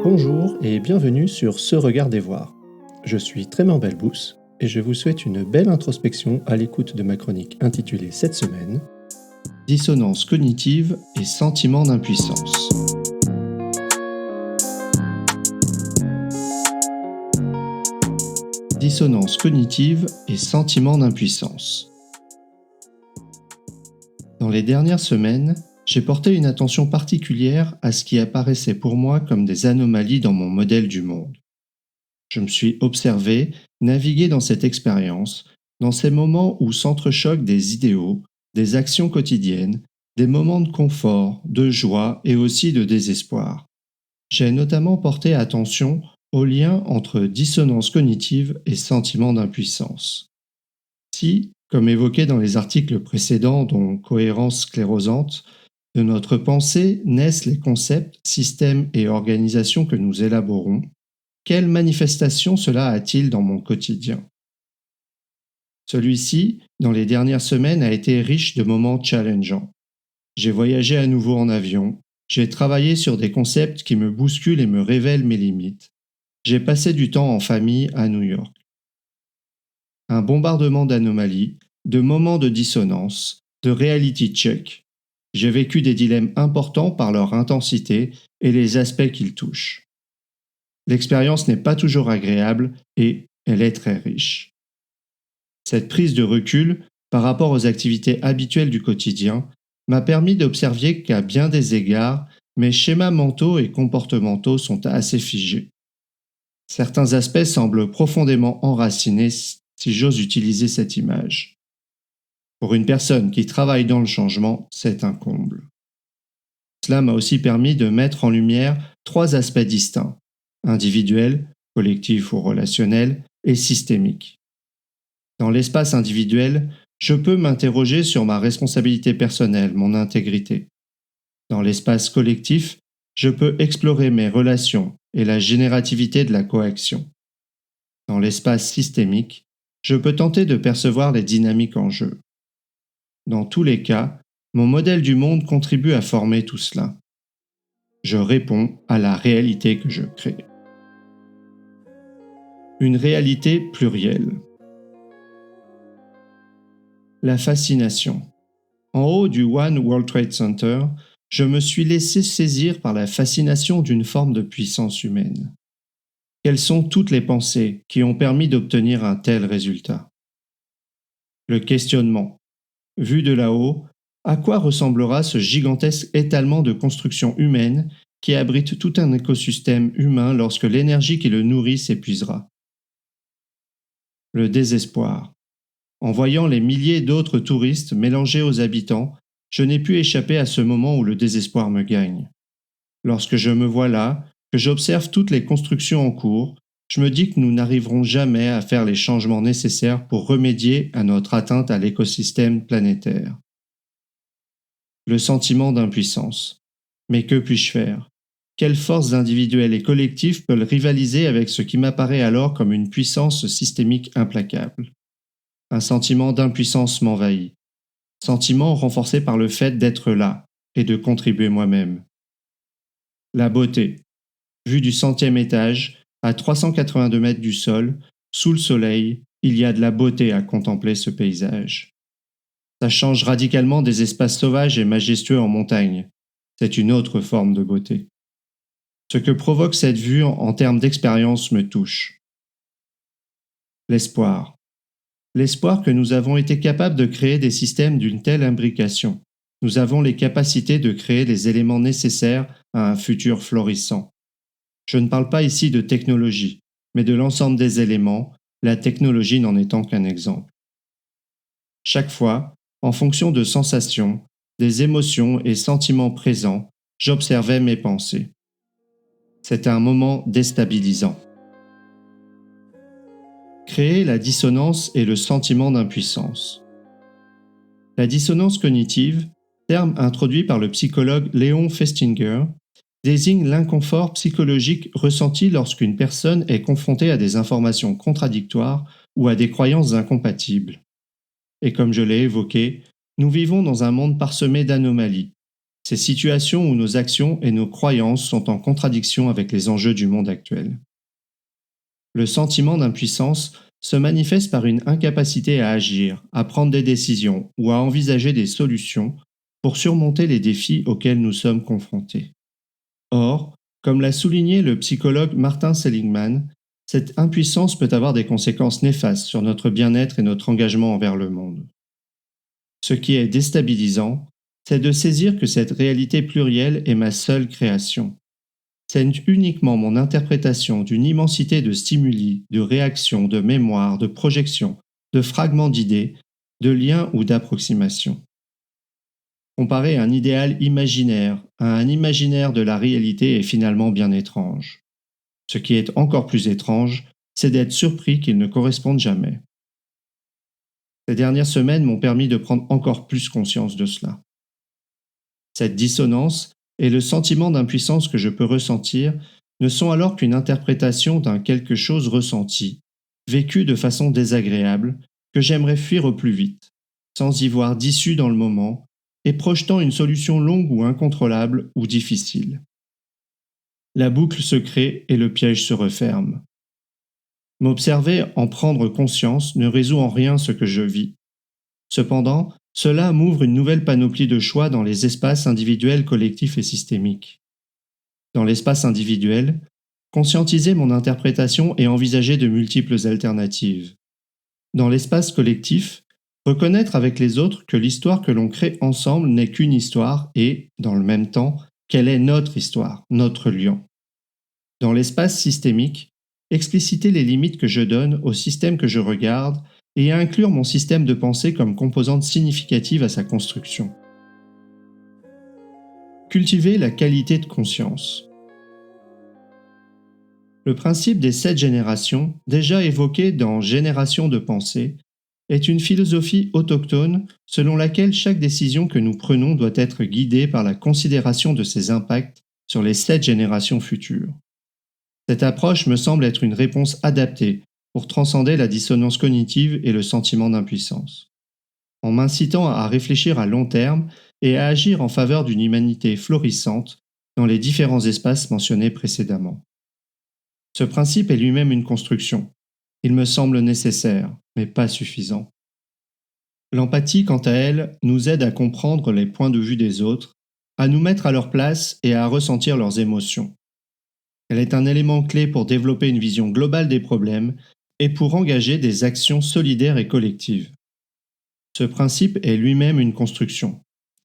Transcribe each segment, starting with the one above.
Bonjour et bienvenue sur Ce Regard des Voix. Je suis Trément Belbous et je vous souhaite une belle introspection à l'écoute de ma chronique intitulée cette semaine Dissonance cognitive et sentiment d'impuissance. Dissonance cognitive et sentiment d'impuissance. Dans les dernières semaines, j'ai porté une attention particulière à ce qui apparaissait pour moi comme des anomalies dans mon modèle du monde. Je me suis observé, navigué dans cette expérience, dans ces moments où s'entrechoquent des idéaux, des actions quotidiennes, des moments de confort, de joie et aussi de désespoir. J'ai notamment porté attention au lien entre dissonance cognitive et sentiment d'impuissance. Si, comme évoqué dans les articles précédents dont Cohérence sclérosante, de notre pensée naissent les concepts, systèmes et organisations que nous élaborons, quelle manifestation cela a-t-il dans mon quotidien? Celui-ci, dans les dernières semaines, a été riche de moments challengeants. J'ai voyagé à nouveau en avion, j'ai travaillé sur des concepts qui me bousculent et me révèlent mes limites. J'ai passé du temps en famille à New York. Un bombardement d'anomalies, de moments de dissonance, de reality check. J'ai vécu des dilemmes importants par leur intensité et les aspects qu'ils touchent. L'expérience n'est pas toujours agréable et elle est très riche. Cette prise de recul par rapport aux activités habituelles du quotidien m'a permis d'observer qu'à bien des égards, mes schémas mentaux et comportementaux sont assez figés. Certains aspects semblent profondément enracinés, si j'ose utiliser cette image. Pour une personne qui travaille dans le changement, c'est un comble. Cela m'a aussi permis de mettre en lumière trois aspects distincts: individuel, collectif ou relationnel, et systémique. Dans l'espace individuel, je peux m'interroger sur ma responsabilité personnelle, mon intégrité. Dans l'espace collectif, je peux explorer mes relations et la générativité de la coaction. Dans l'espace systémique, je peux tenter de percevoir les dynamiques en jeu. Dans tous les cas, mon modèle du monde contribue à former tout cela. Je réponds à la réalité que je crée. Une réalité plurielle. La fascination. En haut du One World Trade Center, je me suis laissé saisir par la fascination d'une forme de puissance humaine. Quelles sont toutes les pensées qui ont permis d'obtenir un tel résultat? Le questionnement. Vu de là-haut, à quoi ressemblera ce gigantesque étalement de construction humaine qui abrite tout un écosystème humain lorsque l'énergie qui le nourrit s'épuisera? Le désespoir. En voyant les milliers d'autres touristes mélangés aux habitants, je n'ai pu échapper à ce moment où le désespoir me gagne. Lorsque je me vois là, que j'observe toutes les constructions en cours, je me dis que nous n'arriverons jamais à faire les changements nécessaires pour remédier à notre atteinte à l'écosystème planétaire. Le sentiment d'impuissance. Mais que puis-je faire? Quelles forces individuelles et collectives peuvent rivaliser avec ce qui m'apparaît alors comme une puissance systémique implacable? Un sentiment d'impuissance m'envahit. Sentiment renforcé par le fait d'être là et de contribuer moi-même. La beauté. Vue du 100e étage, à 382 mètres du sol, sous le soleil, il y a de la beauté à contempler ce paysage. Ça change radicalement des espaces sauvages et majestueux en montagne. C'est une autre forme de beauté. Ce que provoque cette vue en termes d'expérience me touche. L'espoir. L'espoir que nous avons été capables de créer des systèmes d'une telle imbrication. Nous avons les capacités de créer les éléments nécessaires à un futur florissant. Je ne parle pas ici de technologie, mais de l'ensemble des éléments, la technologie n'en étant qu'un exemple. Chaque fois, en fonction de sensations, des émotions et sentiments présents, j'observais mes pensées. C'était un moment déstabilisant. Créer la dissonance et le sentiment d'impuissance. La dissonance cognitive, terme introduit par le psychologue Léon Festinger, désigne l'inconfort psychologique ressenti lorsqu'une personne est confrontée à des informations contradictoires ou à des croyances incompatibles. Et comme je l'ai évoqué, nous vivons dans un monde parsemé d'anomalies. ces situations où nos actions et nos croyances sont en contradiction avec les enjeux du monde actuel. Le sentiment d'impuissance se manifeste par une incapacité à agir, à prendre des décisions ou à envisager des solutions pour surmonter les défis auxquels nous sommes confrontés. Or, comme l'a souligné le psychologue Martin Seligman, cette impuissance peut avoir des conséquences néfastes sur notre bien-être et notre engagement envers le monde. Ce qui est déstabilisant, c'est de saisir que cette réalité plurielle est ma seule création. C'est uniquement mon interprétation d'une immensité de stimuli, de réactions, de mémoires, de projections, de fragments d'idées, de liens ou d'approximations. Comparer un idéal imaginaire à un imaginaire de la réalité est finalement bien étrange. Ce qui est encore plus étrange, c'est d'être surpris qu'ils ne correspondent jamais. Ces dernières semaines m'ont permis de prendre encore plus conscience de cela. Cette dissonance et le sentiment d'impuissance que je peux ressentir ne sont alors qu'une interprétation d'un quelque chose ressenti, vécu de façon désagréable, que j'aimerais fuir au plus vite, sans y voir d'issue dans le moment, et projetant une solution longue ou incontrôlable ou difficile. La boucle se crée et le piège se referme. M'observer en prendre conscience ne résout en rien ce que je vis. Cependant, cela m'ouvre une nouvelle panoplie de choix dans les espaces individuels, collectifs et systémiques. Dans l'espace individuel, conscientiser mon interprétation et envisager de multiples alternatives. Dans l'espace collectif, reconnaître avec les autres que l'histoire que l'on crée ensemble n'est qu'une histoire et, dans le même temps, qu'elle est notre histoire, notre lien. Dans l'espace systémique, expliciter les limites que je donne au système que je regarde et inclure mon système de pensée comme composante significative à sa construction. Cultiver la qualité de conscience. Le principe des 7 générations, déjà évoqué dans Génération de pensée, est une philosophie autochtone selon laquelle chaque décision que nous prenons doit être guidée par la considération de ses impacts sur les 7 générations futures. Cette approche me semble être une réponse adaptée pour transcender la dissonance cognitive et le sentiment d'impuissance. En m'incitant à réfléchir à long terme et à agir en faveur d'une humanité florissante dans les différents espaces mentionnés précédemment. Ce principe est lui-même une construction. Il me semble nécessaire, mais pas suffisant. L'empathie, quant à elle, nous aide à comprendre les points de vue des autres, à nous mettre à leur place et à ressentir leurs émotions. Elle est un élément clé pour développer une vision globale des problèmes et pour engager des actions solidaires et collectives. Ce principe est lui-même une construction.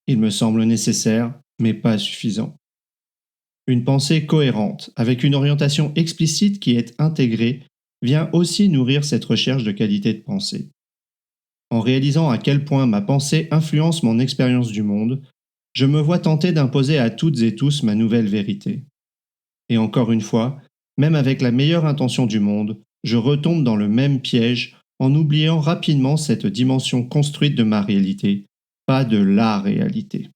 Il me semble nécessaire, mais pas suffisant. Une pensée cohérente, avec une orientation explicite qui est intégrée, vient aussi nourrir cette recherche de qualité de pensée. En réalisant à quel point ma pensée influence mon expérience du monde, je me vois tenté d'imposer à toutes et tous ma nouvelle vérité. Et encore une fois, même avec la meilleure intention du monde, je retombe dans le même piège en oubliant rapidement cette dimension construite de ma réalité, pas de la réalité.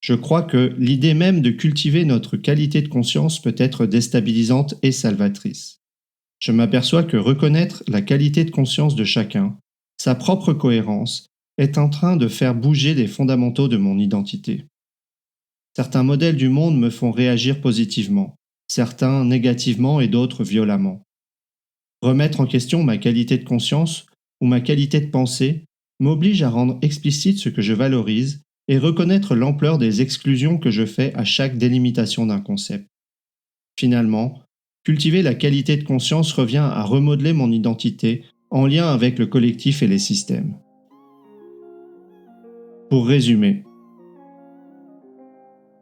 Je crois que l'idée même de cultiver notre qualité de conscience peut être déstabilisante et salvatrice. Je m'aperçois que reconnaître la qualité de conscience de chacun, sa propre cohérence, est en train de faire bouger les fondamentaux de mon identité. Certains modèles du monde me font réagir positivement, certains négativement et d'autres violemment. Remettre en question ma qualité de conscience ou ma qualité de pensée m'oblige à rendre explicite ce que je valorise et reconnaître l'ampleur des exclusions que je fais à chaque délimitation d'un concept. Finalement, cultiver la qualité de conscience revient à remodeler mon identité en lien avec le collectif et les systèmes. Pour résumer,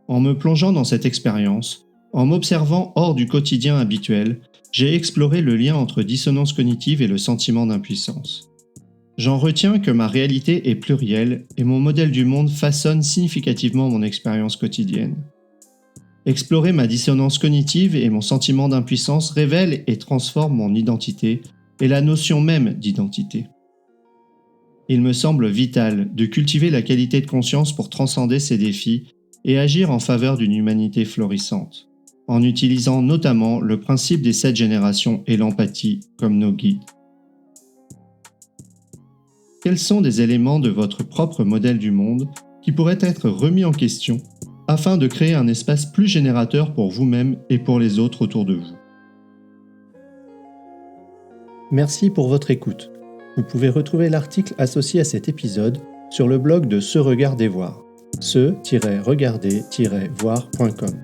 en me plongeant dans cette expérience, en m'observant hors du quotidien habituel, j'ai exploré le lien entre dissonance cognitive et le sentiment d'impuissance. J'en retiens que ma réalité est plurielle et mon modèle du monde façonne significativement mon expérience quotidienne. Explorer ma dissonance cognitive et mon sentiment d'impuissance révèle et transforme mon identité et la notion même d'identité. Il me semble vital de cultiver la qualité de conscience pour transcender ces défis et agir en faveur d'une humanité florissante, en utilisant notamment le principe des 7 générations et l'empathie comme nos guides. Quels sont des éléments de votre propre modèle du monde qui pourrait être remis en question afin de créer un espace plus générateur pour vous-même et pour les autres autour de vous. Merci pour votre écoute. Vous pouvez retrouver l'article associé à cet épisode sur le blog de Se Regarder Voir, se-regarder-voir.com.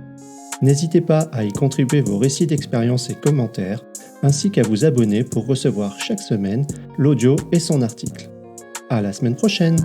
N'hésitez pas à y contribuer vos récits d'expérience et commentaires, ainsi qu'à vous abonner pour recevoir chaque semaine l'audio et son article. À la semaine prochaine!